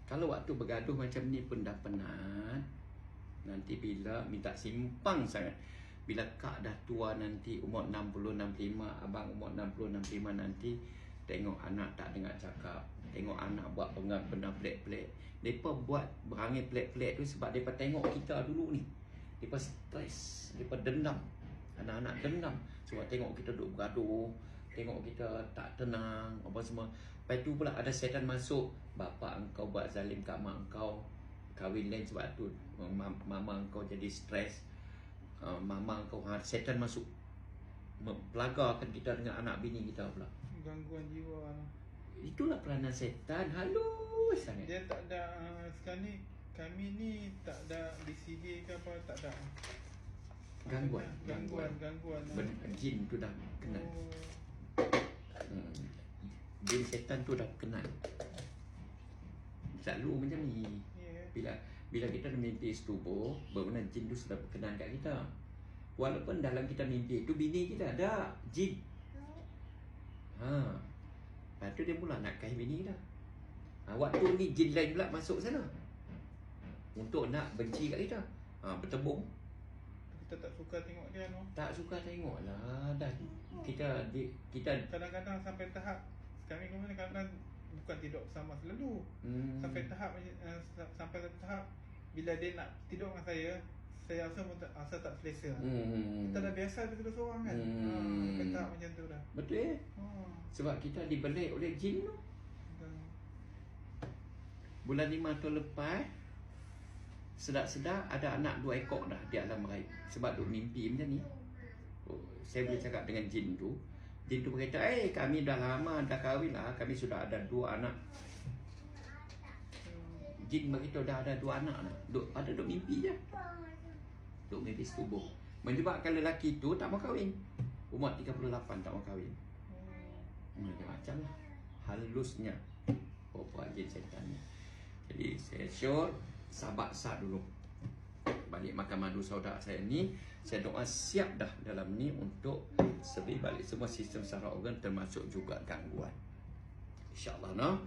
Kalau waktu bergaduh macam ni pun dah penat. Nanti bila minta simpang sangat, bila kak dah tua nanti umur 60, 65, abang umur 60, 65 nanti, tengok anak tak dengar cakap, tengok anak buat benda pelik-pelik. Mereka buat berangai pelik-pelik tu sebab mereka tengok kita dulu ni. Mereka stres, mereka dendam. Anak-anak dendam sebab tengok kita duduk bergaduh, tengok kita tak tenang, apa semua. Lepas tu pula ada setan masuk, bapa engkau buat zalim kat mak engkau, kahwin lain sebab tu mama engkau jadi stres, mama engkau, setan masuk pelagakan kita dengan anak bini kita pula. Gangguan jiwa. Itulah peranan setan, halus sangat. Dia tak ada, sekarang ni kami ni tak ada BCD ke apa, tak ada. Gangguan. Jin tu dah kenal. Jin setan tu dah kenal. Selalu macam ni. Bila kita mimpi setubuh, bermakna jin tu sudah berkenan kat kita. Walaupun dalam kita mimpi tu bini kita ada jin. Lepas tu dia mula nak kahwin bini kita. Waktu ni jin lain pula masuk sana untuk nak benci kat kita. Bertembung. Kita tak suka tengok dia no. Tak suka tengok lah. Dah kita kadang-kadang sampai tahap kami kadang-kadang bukan tidur bersama selalu. Sampai tahap bila dia nak tidur dengan saya rasa tak selesa. Kita dah biasa tidur seorang kan. Sampai tahap macam tu dah. Betul. Sebab kita dibelai oleh jin tu. Bulan 5 tahun lepas, sedar-sedar ada anak 2 ekor dah di alam gaib. Sebab duk mimpi macam ni. Saya boleh cakap dengan jin tu. Jin tu berkata, kami dah lama dah kahwin lah, kami sudah ada 2 anak. Jin beritahu dah ada 2 anak dah. Duk mimpi je. Duk mimpi setubuh. Menyebabkan lelaki tu tak mau kahwin. Umur 38 tak mau kahwin. Macam lah halusnya perempuan jin setan ni. Jadi saya sure sabar dulu. Balik makan madu saudara saya ni, saya doa siap dah dalam ni untuk servis balik semua sistem saraf organ termasuk juga gangguan. InsyaAllah no.